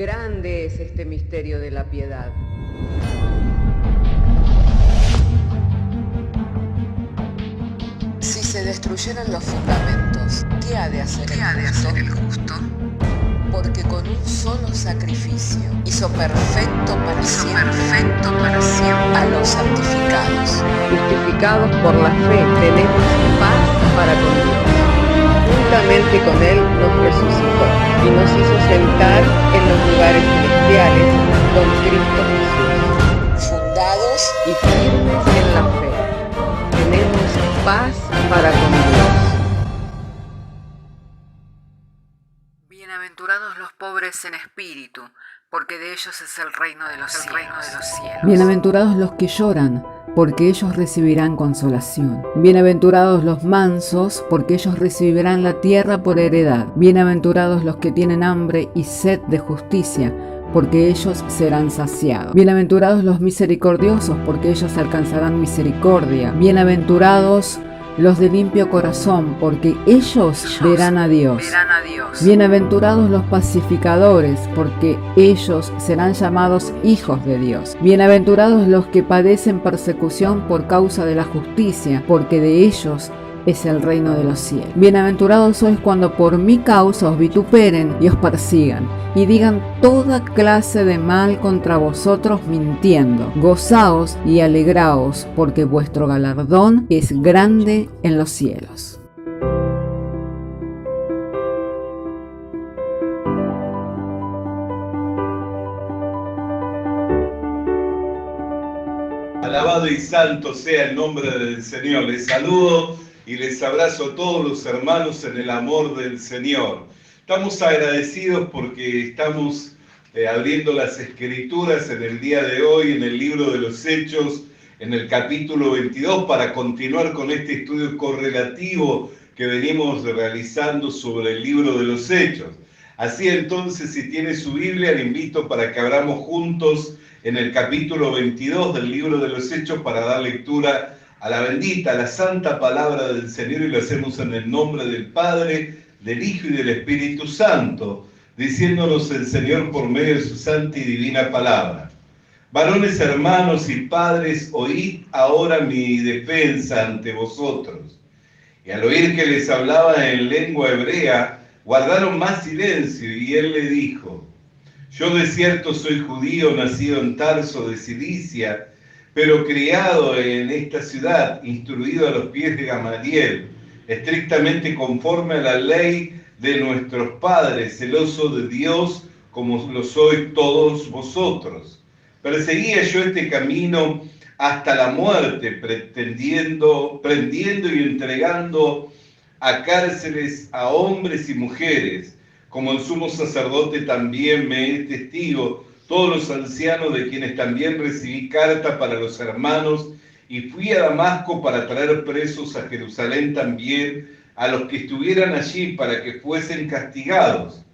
Grande es este misterio de la piedad. Si se destruyeran los fundamentos, ¿qué ha de hacer el justo? Porque con un solo sacrificio hizo perfecto para siempre a los santificados. Justificados por la fe, tenemos paz para con Dios. Juntamente con Él nos resucitó y nos hizo sentar en los lugares celestiales con Cristo Jesús. Fundados y firmes en la fe, tenemos paz para con Dios. Bienaventurados los pobres en espíritu, porque de ellos es el reino de los cielos. Bienaventurados los que lloran, porque ellos recibirán consolación. Bienaventurados los mansos, porque ellos recibirán la tierra por heredad. Bienaventurados los que tienen hambre y sed de justicia, porque ellos serán saciados. Bienaventurados los misericordiosos, porque ellos alcanzarán misericordia. Bienaventurados los de limpio corazón, porque ellos verán a Dios. Bienaventurados los pacificadores, porque ellos serán llamados hijos de Dios. Bienaventurados los que padecen persecución por causa de la justicia, porque de ellos es el reino de los cielos. Bienaventurados sois cuando por mi causa os vituperen y os persigan, y digan toda clase de mal contra vosotros mintiendo. Gozaos y alegraos, porque vuestro galardón es grande en los cielos. Alabado y santo sea el nombre del Señor. Les saludo y les abrazo a todos los hermanos en el amor del Señor. Estamos agradecidos porque estamos abriendo las Escrituras en el día de hoy, en el libro de los Hechos, en el capítulo 22, para continuar con este estudio correlativo que venimos realizando sobre el libro de los Hechos. Así entonces, si tiene su Biblia, le invito para que abramos juntos en el capítulo 22 del libro de los Hechos para dar lectura a la bendita, a la santa palabra del Señor, y lo hacemos en el nombre del Padre, del Hijo y del Espíritu Santo, diciéndonos el Señor por medio de su santa y divina palabra. Varones, hermanos y padres, oíd ahora mi defensa ante vosotros. Y al oír que les hablaba en lengua hebrea, guardaron más silencio, y él le dijo: yo de cierto soy judío, nacido en Tarso de Cilicia, pero criado en esta ciudad, instruido a los pies de Gamaliel, estrictamente conforme a la ley de nuestros padres, celoso de Dios como lo sois todos vosotros. Perseguía yo este camino hasta la muerte, prendiendo y entregando a cárceles a hombres y mujeres, como el sumo sacerdote también me es testigo, todos los ancianos de quienes también recibí carta para los hermanos, y fui a Damasco para traer presos a Jerusalén también a los que estuvieran allí para que fuesen castigados.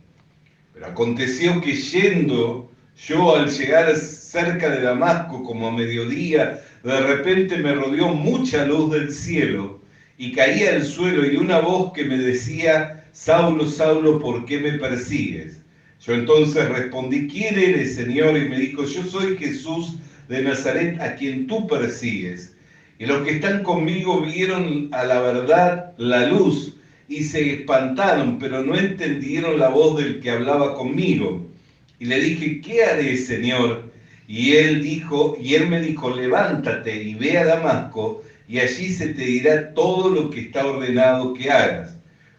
Pero aconteció que yendo yo, al llegar cerca de Damasco como a mediodía, de repente me rodeó mucha luz del cielo y caí al suelo, y una voz que me decía: Saulo, Saulo, ¿por qué me persigues? Yo entonces respondí: ¿quién eres, Señor? Y me dijo: yo soy Jesús de Nazaret, a quien tú persigues. Y los que están conmigo vieron a la verdad la luz y se espantaron, pero no entendieron la voz del que hablaba conmigo. Y le dije: ¿qué haré, Señor? Y él me dijo: levántate y ve a Damasco, y allí se te dirá todo lo que está ordenado que hagas.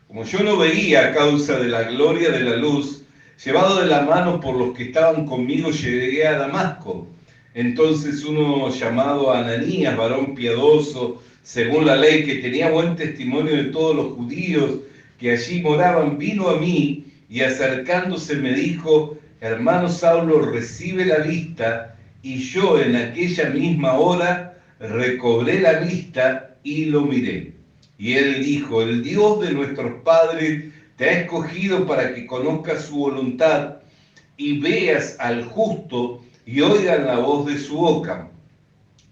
Como yo no veía a causa de la gloria de la luz, llevado de la mano por los que estaban conmigo, llegué a Damasco. Entonces uno llamado Ananías, varón piadoso, según la ley, que tenía buen testimonio de todos los judíos que allí moraban, vino a mí y acercándose me dijo: hermano Saulo, recibe la vista. Y yo en aquella misma hora recobré la vista y lo miré. Y él dijo: el Dios de nuestros padres te ha escogido para que conozcas su voluntad y veas al justo y oigan la voz de su boca,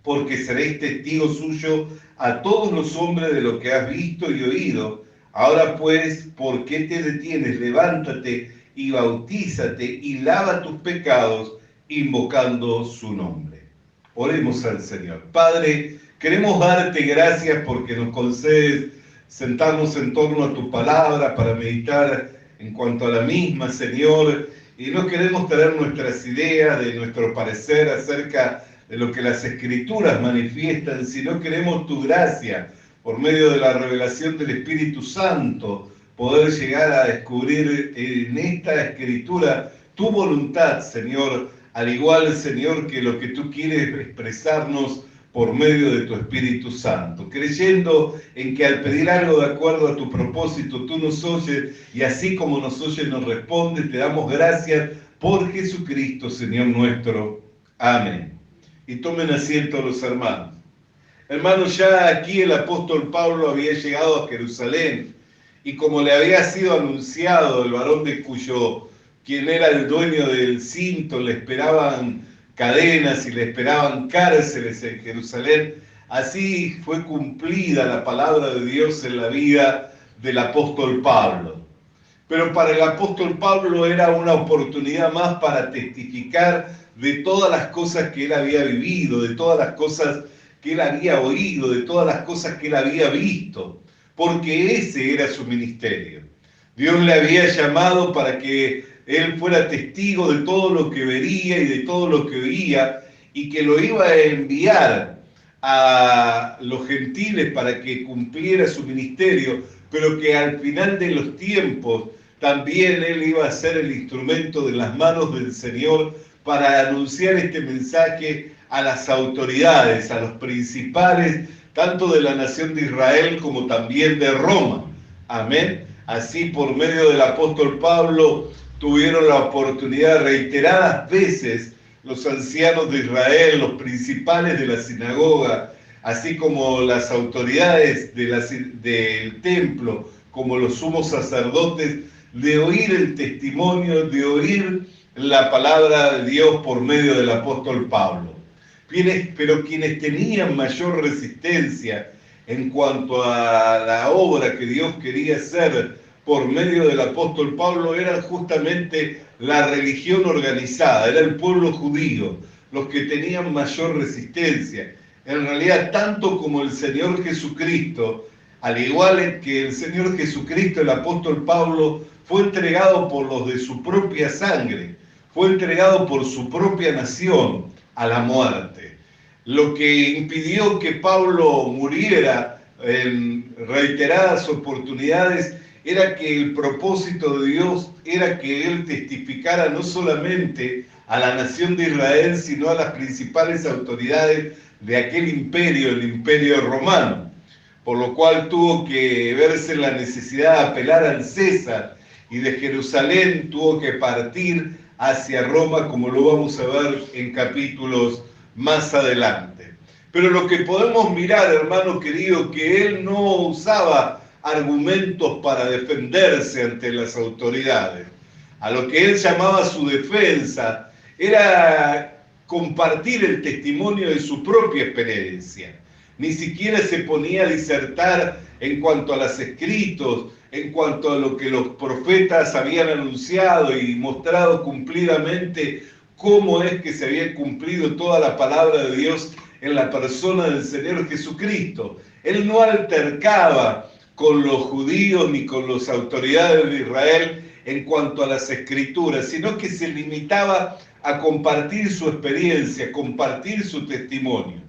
porque seréis testigo suyo a todos los hombres de lo que has visto y oído. Ahora pues, ¿por qué te detienes? Levántate y bautízate y lava tus pecados invocando su nombre. Oremos al Señor. Padre, queremos darte gracias porque nos concedes sentarnos en torno a tu palabra para meditar en cuanto a la misma, Señor, y no queremos traer nuestras ideas, de nuestro parecer acerca de lo que las Escrituras manifiestan, sino queremos tu gracia por medio de la revelación del Espíritu Santo, poder llegar a descubrir en esta Escritura tu voluntad, Señor, al igual, Señor, que lo que tú quieres expresarnos por medio de tu Espíritu Santo, creyendo en que al pedir algo de acuerdo a tu propósito, tú nos oyes, y así como nos oyes, nos responde. Te damos gracias por Jesucristo, Señor nuestro. Amén. Y tomen asiento los hermanos. Hermanos, ya aquí el apóstol Pablo había llegado a Jerusalén, y como le había sido anunciado, el varón de quien era el dueño del cinto, le esperaban cadenas y le esperaban cárceles en Jerusalén, así fue cumplida la palabra de Dios en la vida del apóstol Pablo. Pero para el apóstol Pablo era una oportunidad más para testificar de todas las cosas que él había vivido, de todas las cosas que él había oído, de todas las cosas que él había visto, porque ese era su ministerio. Dios le había llamado para que él fuera testigo de todo lo que vería y de todo lo que oía, y que lo iba a enviar a los gentiles para que cumpliera su ministerio, pero que al final de los tiempos también él iba a ser el instrumento de las manos del Señor para anunciar este mensaje a las autoridades, a los principales, tanto de la nación de Israel como también de Roma. Amén. Así, por medio del apóstol Pablo, tuvieron la oportunidad reiteradas veces los ancianos de Israel, los principales de la sinagoga, así como las autoridades del templo, como los sumos sacerdotes, de oír el testimonio, de oír la palabra de Dios por medio del apóstol Pablo. Pero quienes tenían mayor resistencia en cuanto a la obra que Dios quería hacer por medio del apóstol Pablo era justamente la religión organizada, era el pueblo judío, los que tenían mayor resistencia. En realidad, tanto como el Señor Jesucristo, al igual que el Señor Jesucristo, el apóstol Pablo fue entregado por los de su propia sangre, fue entregado por su propia nación a la muerte. Lo que impidió que Pablo muriera en reiteradas oportunidades era que el propósito de Dios era que él testificara no solamente a la nación de Israel, sino a las principales autoridades de aquel imperio, el imperio romano, por lo cual tuvo que verse en la necesidad de apelar al César, y de Jerusalén tuvo que partir hacia Roma, como lo vamos a ver en capítulos más adelante. Pero lo que podemos mirar, hermano querido, que él no usaba argumentos para defenderse ante las autoridades. A lo que él llamaba su defensa era compartir el testimonio de su propia experiencia. Ni siquiera se ponía a disertar en cuanto a los escritos, en cuanto a lo que los profetas habían anunciado y mostrado cumplidamente cómo es que se había cumplido toda la palabra de Dios en la persona del Señor Jesucristo. Él no altercaba con los judíos ni con las autoridades de Israel en cuanto a las escrituras, sino que se limitaba a compartir su experiencia, compartir su testimonio.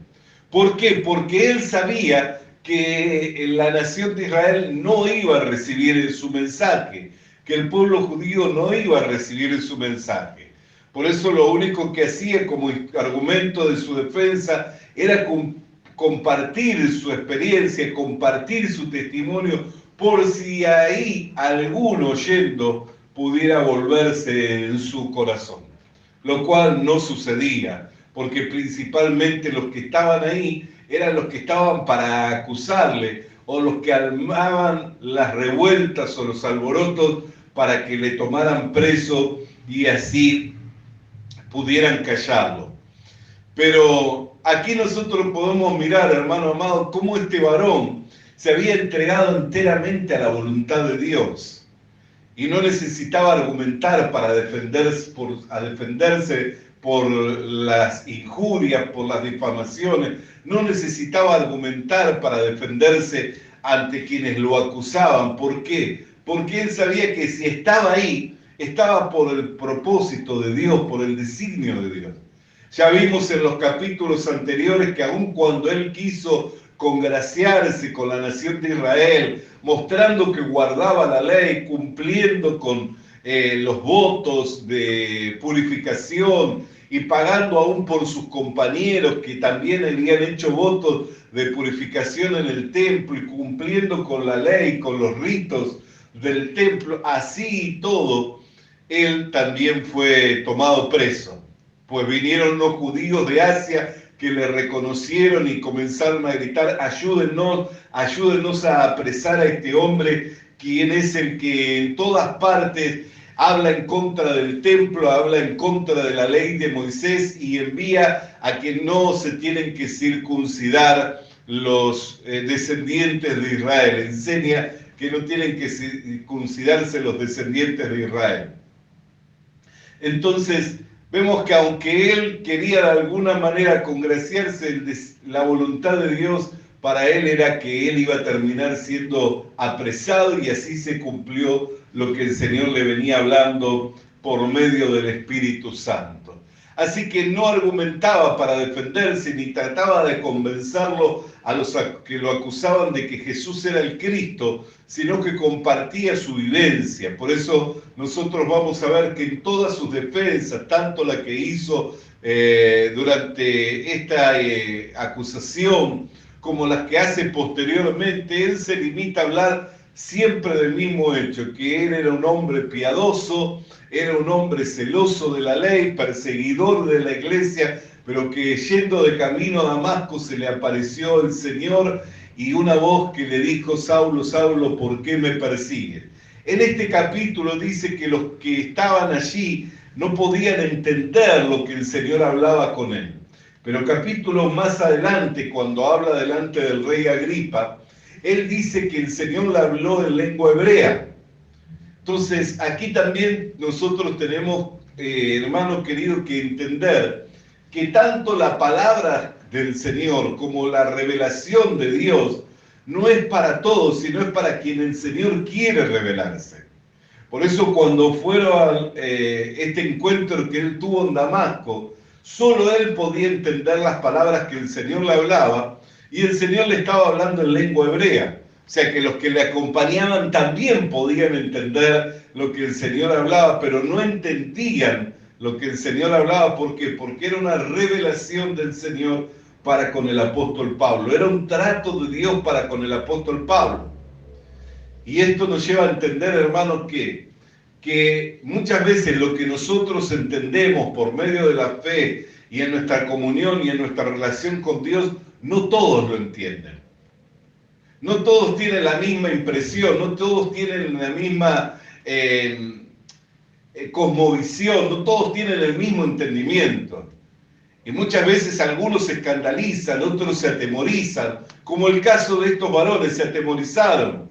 ¿Por qué? Porque él sabía que la nación de Israel no iba a recibir su mensaje, que el pueblo judío no iba a recibir su mensaje. Por eso lo único que hacía como argumento de su defensa era compartir su experiencia, compartir su testimonio, por si ahí alguno oyendo pudiera volverse en su corazón. Lo cual no sucedía, porque principalmente los que estaban ahí eran los que estaban para acusarle, o los que armaban las revueltas o los alborotos para que le tomaran preso y así pudieran callarlo. Pero aquí nosotros podemos mirar, hermano amado, cómo este varón se había entregado enteramente a la voluntad de Dios. y no necesitaba argumentar para defenderse por las injurias, por las difamaciones, no necesitaba argumentar para defenderse ante quienes lo acusaban. ¿Por qué? Porque él sabía que si estaba ahí, estaba por el propósito de Dios, por el designio de Dios. Ya vimos en los capítulos anteriores que aun cuando él quiso congraciarse con la nación de Israel, mostrando que guardaba la ley, cumpliendo con los votos de purificación y pagando aún por sus compañeros que también habían hecho votos de purificación en el templo y cumpliendo con la ley, con los ritos del templo, así y todo, él también fue tomado preso. Pues vinieron los judíos de Asia que le reconocieron y comenzaron a gritar: ayúdennos, ayúdennos a apresar a este hombre, quien es el que en todas partes habla en contra del templo, habla en contra de la ley de Moisés y envía a que no se tienen que circuncidar los descendientes de Israel. Enseña que no tienen que circuncidarse los descendientes de Israel. Entonces, vemos que aunque él quería de alguna manera congraciarse, la voluntad de Dios para él era que él iba a terminar siendo apresado, y así se cumplió lo que el Señor le venía hablando por medio del Espíritu Santo. Así que no argumentaba para defenderse ni trataba de convencerlo a los que lo acusaban de que Jesús era el Cristo, sino que compartía su vivencia. Por eso nosotros vamos a ver que en todas sus defensas, tanto la que hizo durante esta acusación como las que hace posteriormente, él se limita a hablar siempre del mismo hecho, que él era un hombre piadoso, era un hombre celoso de la ley, perseguidor de la iglesia, pero que yendo de camino a Damasco se le apareció el Señor y una voz que le dijo: Saulo, Saulo, ¿por qué me persigues? En este capítulo dice que los que estaban allí no podían entender lo que el Señor hablaba con él. Pero capítulos más adelante, cuando habla delante del rey Agripa, él dice que el Señor le habló en lengua hebrea. Entonces, aquí también nosotros tenemos, hermanos queridos, que entender que tanto la palabra del Señor como la revelación de Dios no es para todos, sino es para quien el Señor quiere revelarse. Por eso cuando fueron este encuentro que él tuvo en Damasco, solo él podía entender las palabras que el Señor le hablaba, y el Señor le estaba hablando en lengua hebrea. O sea que los que le acompañaban también podían entender lo que el Señor hablaba, pero no entendían lo que el Señor hablaba. ¿Por qué? Porque era una revelación del Señor para con el apóstol Pablo. Era un trato de Dios para con el apóstol Pablo. Y esto nos lleva a entender, hermanos, que muchas veces lo que nosotros entendemos por medio de la fe y en nuestra comunión y en nuestra relación con Dios, no todos lo entienden. No todos tienen la misma impresión, no todos tienen la misma cosmovisión, no todos tienen el mismo entendimiento. Y muchas veces algunos se escandalizan, otros se atemorizan, como el caso de estos varones, se atemorizaron.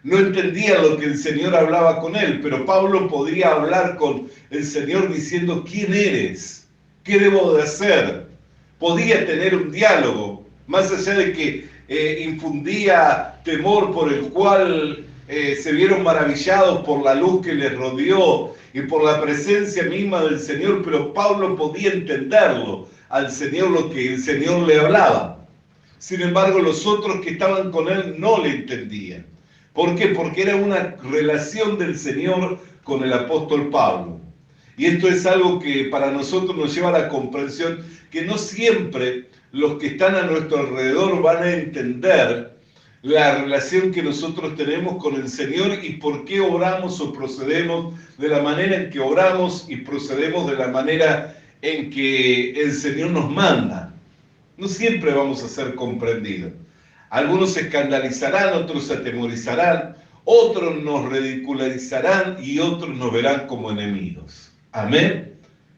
No entendían lo que el Señor hablaba con él, pero Pablo podía hablar con el Señor diciendo: ¿quién eres? ¿Qué debo de hacer? Podía tener un diálogo, más allá de que infundía temor por el cual se vieron maravillados por la luz que les rodeó y por la presencia misma del Señor, pero Pablo podía entenderlo al Señor, lo que el Señor le hablaba. Sin embargo, los otros que estaban con él no le entendían. ¿Por qué? Porque era una relación del Señor con el apóstol Pablo. Y esto es algo que para nosotros nos lleva a la comprensión que no siempre los que están a nuestro alrededor van a entender la relación que nosotros tenemos con el Señor y por qué obramos o procedemos de la manera en que obramos y procedemos de la manera en que el Señor nos manda. No siempre vamos a ser comprendidos. Algunos se escandalizarán, otros se atemorizarán, otros nos ridiculizarán y otros nos verán como enemigos. Amén.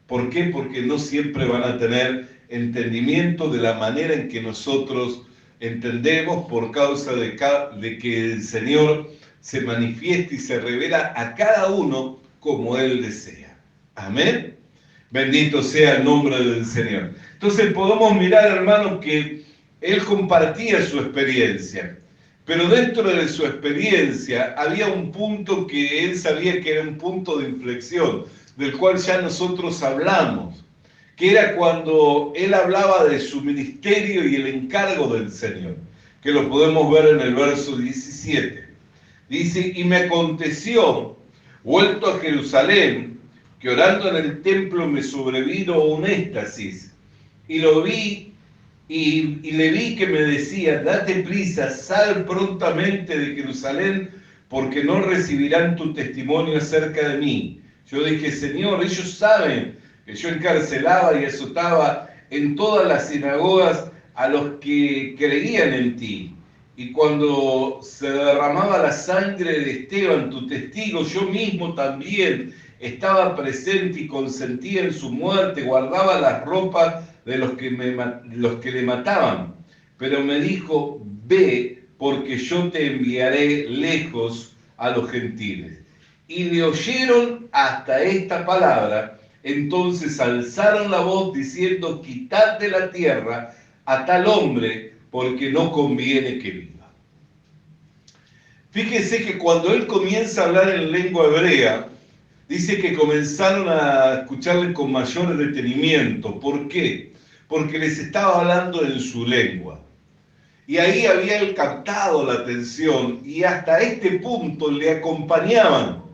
¿Por qué? Porque no siempre van a tener entendimiento de la manera en que nosotros entendemos, por causa de que el Señor se manifiesta y se revela a cada uno como Él desea. Amén. Bendito sea el nombre del Señor. Entonces podemos mirar, hermanos, que Él compartía su experiencia, pero dentro de su experiencia había un punto que Él sabía que era un punto de inflexión, del cual ya nosotros hablamos, que era cuando Él hablaba de su ministerio y el encargo del Señor, que lo podemos ver en el verso 17. Dice, y me aconteció, vuelto a Jerusalén, que orando en el templo me sobrevino un éxtasis, y lo vi, y le vi que me decía, date prisa, sal prontamente de Jerusalén, porque no recibirán tu testimonio acerca de mí. Yo dije, Señor, ellos saben que yo encarcelaba y azotaba en todas las sinagogas a los que creían en ti. Y cuando se derramaba la sangre de Esteban, tu testigo, yo mismo también estaba presente y consentía en su muerte, guardaba las ropas de los que le mataban. Pero me dijo, ve, porque yo te enviaré lejos a los gentiles. Y le oyeron hasta esta palabra, entonces alzaron la voz diciendo, quitad de la tierra a tal hombre, porque no conviene que viva. Fíjense que cuando él comienza a hablar en lengua hebrea, dice que comenzaron a escucharle con mayor detenimiento. ¿Por qué? Porque les estaba hablando en su lengua. Y ahí había él captado la atención y hasta este punto le acompañaban,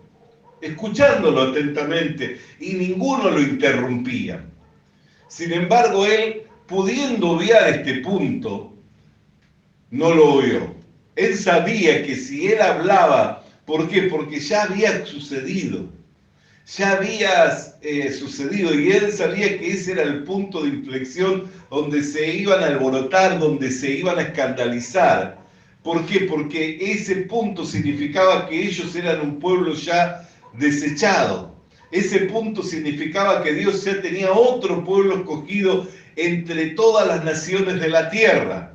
escuchándolo atentamente, y ninguno lo interrumpía. Sin embargo, él, pudiendo obviar este punto, no lo oyó. Él sabía que si él hablaba, ¿por qué? Porque ya había sucedido. Ya había sucedido y él sabía que ese era el punto de inflexión donde se iban a alborotar, donde se iban a escandalizar. ¿Por qué? Porque ese punto significaba que ellos eran un pueblo ya desechado. Ese punto significaba que Dios ya tenía otro pueblo escogido entre todas las naciones de la tierra.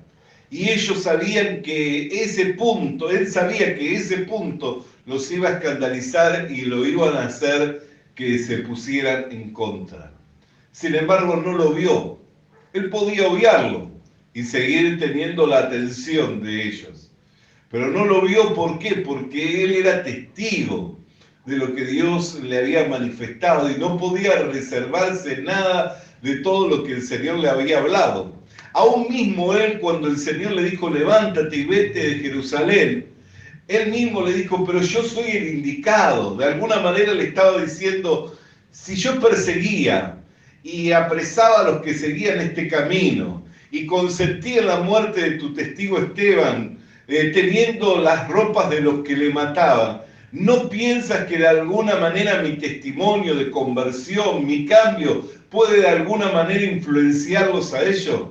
Y ellos sabían que ese punto, él sabía que ese punto los iba a escandalizar y lo iban a hacer que se pusieran en contra. Sin embargo, no lo vio. Él podía obviarlo y seguir teniendo la atención de ellos. Pero no lo vio, ¿por qué? Porque él era testigo de lo que Dios le había manifestado y no podía reservarse nada de todo lo que el Señor le había hablado. Aún mismo él, cuando el Señor le dijo, levántate y vete de Jerusalén, él mismo le dijo, pero yo soy el indicado. De alguna manera le estaba diciendo, si yo perseguía y apresaba a los que seguían este camino y consentía en la muerte de tu testigo Esteban, teniendo las ropas de los que le mataban, ¿no piensas que de alguna manera mi testimonio de conversión, mi cambio, puede de alguna manera influenciarlos a ellos?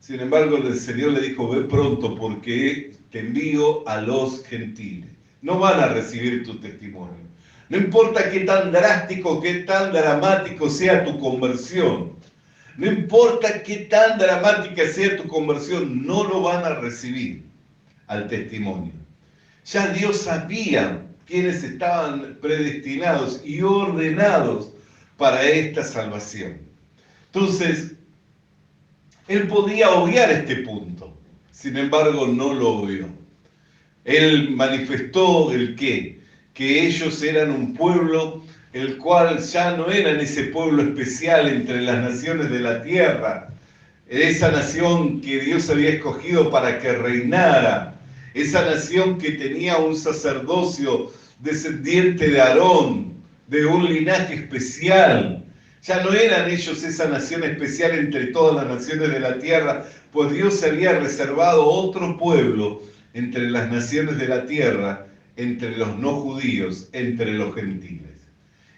Sin embargo, el Señor le dijo, ve pronto porque te envío a los gentiles. No van a recibir tu testimonio. No importa qué tan drástico, qué tan dramático sea tu conversión. No importa qué tan dramática sea tu conversión, no lo van a recibir al testimonio. Ya Dios sabía quiénes estaban predestinados y ordenados para esta salvación. Entonces, él podía obviar este punto, sin embargo no lo obvió. Él manifestó el qué, que ellos eran un pueblo, el cual ya no eran ese pueblo especial entre las naciones de la tierra, esa nación que Dios había escogido para que reinara, esa nación que tenía un sacerdocio descendiente de Aarón, de un linaje especial. Ya no eran ellos esa nación especial entre todas las naciones de la tierra, pues Dios se había reservado otro pueblo entre las naciones de la tierra, entre los no judíos, entre los gentiles.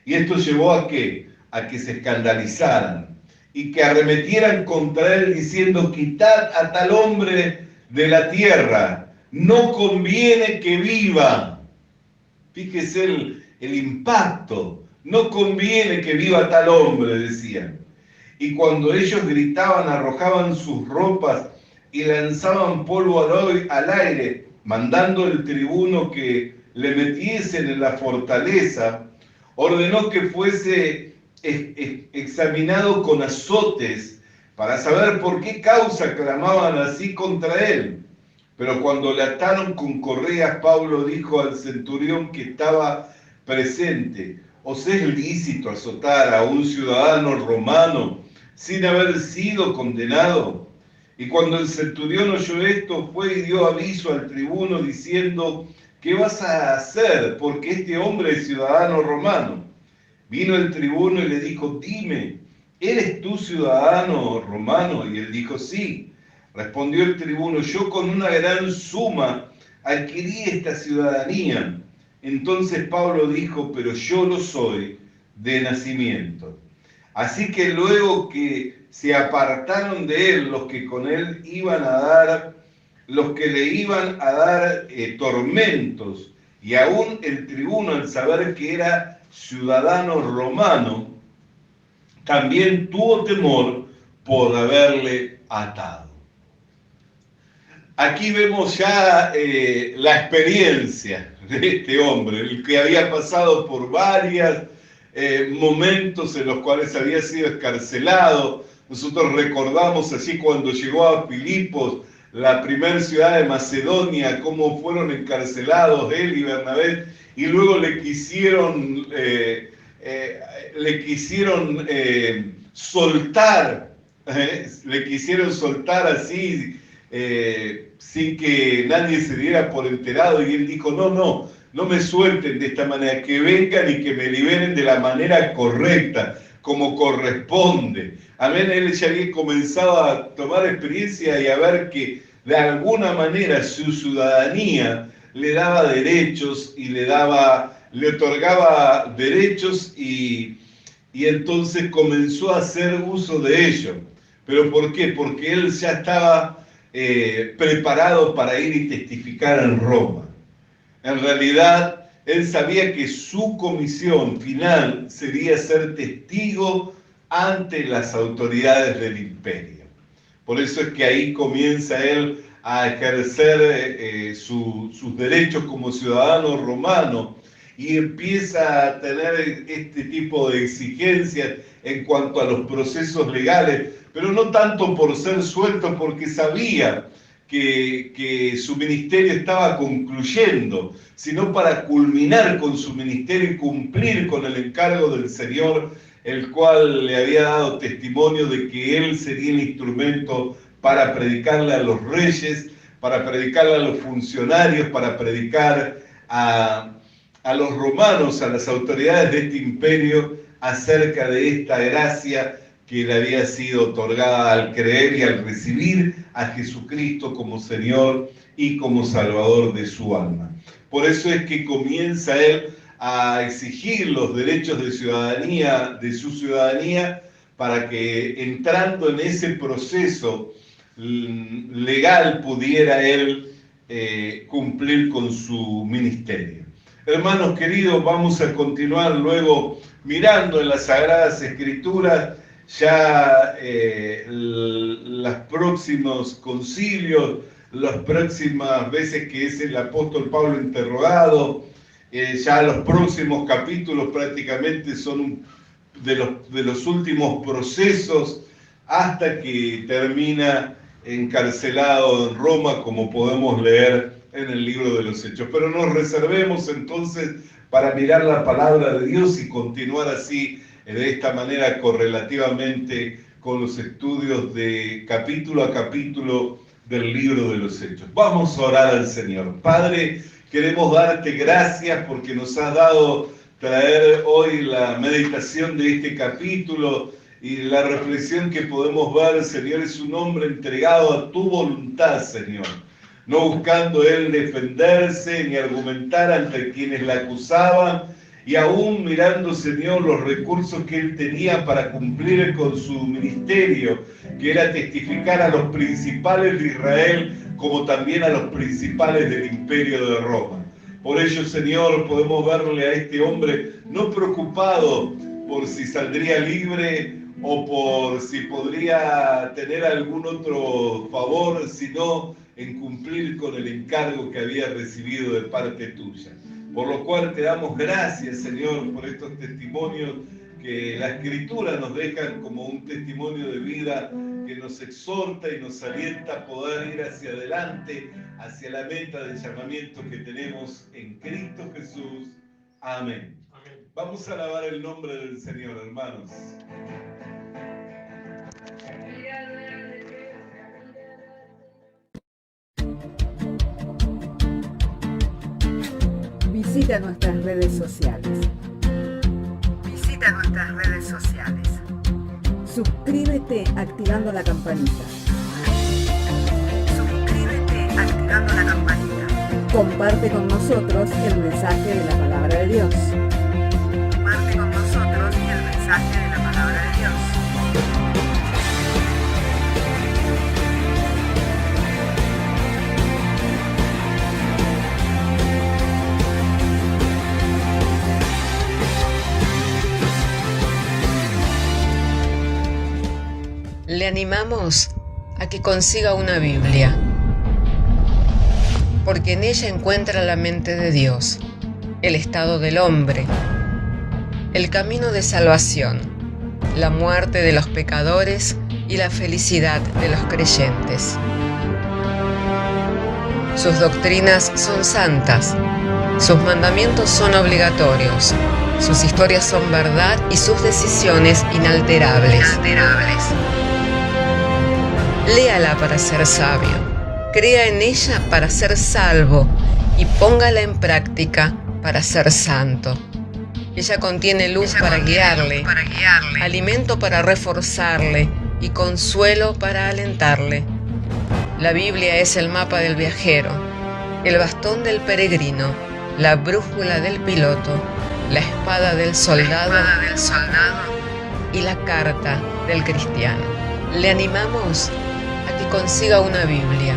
Y esto llevó a ¿qué? A que se escandalizaran y que arremetieran contra él diciendo, quitad a tal hombre de la tierra, no conviene que viva. Fíjese el impacto. No conviene que viva tal hombre, decían. Y cuando ellos gritaban, arrojaban sus ropas y lanzaban polvo al aire, mandando el tribuno que le metiesen en la fortaleza, ordenó que fuese examinado con azotes para saber por qué causa clamaban así contra él. Pero cuando le ataron con correas, Pablo dijo al centurión que estaba presente: ¿os es lícito azotar a un ciudadano romano sin haber sido condenado? Y cuando el centurión oyó esto, fue y dio aviso al tribuno diciendo: ¿qué vas a hacer? Porque este hombre es ciudadano romano. Vino el tribuno y le dijo: dime, ¿eres tú ciudadano romano? Y él dijo: sí. Respondió el tribuno: yo con una gran suma adquirí esta ciudadanía. Entonces Pablo dijo: pero yo lo soy de nacimiento. Así que luego que se apartaron de él los que con él iban a dar, los que le iban a dar tormentos, y aún el tribuno, al saber que era ciudadano romano, también tuvo temor por haberle atado. Aquí vemos ya la experiencia de este hombre, el que había pasado por varios momentos en los cuales había sido escarcelado. Nosotros recordamos así cuando llegó a Filipos, la primera ciudad de Macedonia, cómo fueron encarcelados él y Bernabé, y luego le quisieron soltar así, sin que nadie se diera por enterado, y él dijo: no me suelten de esta manera, que vengan y que me liberen de la manera correcta, como corresponde. Amén. Él ya había comenzado a tomar experiencia y a ver que de alguna manera su ciudadanía le daba derechos y le otorgaba derechos, y entonces comenzó a hacer uso de ello. ¿Pero por qué? Porque él ya estaba preparado para ir y testificar en Roma. En realidad, él sabía que su comisión final sería ser testigo ante las autoridades del imperio. Por eso es que ahí comienza él a ejercer sus derechos como ciudadano romano, y empieza a tener este tipo de exigencias en cuanto a los procesos legales, pero no tanto por ser suelto, porque sabía que su ministerio estaba concluyendo, sino para culminar con su ministerio y cumplir con el encargo del Señor, el cual le había dado testimonio de que él sería el instrumento para predicarle a los reyes, para predicarle a los funcionarios, para predicar a los romanos, a las autoridades de este imperio, acerca de esta gracia que le había sido otorgada al creer y al recibir a Jesucristo como Señor y como Salvador de su alma. Por eso es que comienza él a exigir los derechos de ciudadanía, de su ciudadanía, para que entrando en ese proceso legal pudiera él cumplir con su ministerio. Hermanos queridos, vamos a continuar luego mirando en las Sagradas Escrituras ya los próximos concilios, las próximas veces que es el apóstol Pablo interrogado. Ya los próximos capítulos prácticamente son de los últimos procesos, hasta que termina encarcelado en Roma, como podemos leer en el libro de los Hechos. Pero nos reservemos entonces para mirar la palabra de Dios y continuar así, de esta manera, correlativamente con los estudios de capítulo a capítulo del libro de los Hechos. Vamos a orar al Señor. Padre, queremos darte gracias porque nos has dado traer hoy la meditación de este capítulo, y la reflexión que podemos ver, Señor, es un hombre entregado a tu voluntad, Señor, no buscando él defenderse ni argumentar ante quienes la acusaban, y aún mirando, Señor, los recursos que él tenía para cumplir con su ministerio, que era testificar a los principales de Israel como también a los principales del imperio de Roma. Por ello, Señor, podemos verle a este hombre no preocupado por si saldría libre o por si podría tener algún otro favor, sino en cumplir con el encargo que había recibido de parte tuya. Por lo cual te damos gracias, Señor, por estos testimonios que la Escritura nos deja como un testimonio de vida que nos exhorta y nos alienta a poder ir hacia adelante, hacia la meta del llamamiento que tenemos en Cristo Jesús. Amén. Vamos a alabar el nombre del Señor, hermanos. Visita nuestras redes sociales. Visita nuestras redes sociales. Suscríbete activando la campanita. Suscríbete activando la campanita. Comparte con nosotros el mensaje de la palabra de Dios. Comparte con nosotros el mensaje de la palabra de Dios. Le animamos a que consiga una Biblia, porque en ella encuentra la mente de Dios, el estado del hombre, el camino de salvación, la muerte de los pecadores y la felicidad de los creyentes. Sus doctrinas son santas, sus mandamientos son obligatorios, sus historias son verdad y sus decisiones inalterables. Léala para ser sabio, crea en ella para ser salvo y póngala en práctica para ser santo. Ella contiene luz para guiarle, alimento para reforzarle y consuelo para alentarle. La Biblia es el mapa del viajero, el bastón del peregrino, la brújula del piloto, la espada del soldado y la carta del cristiano. Le animamos a que consiga una Biblia,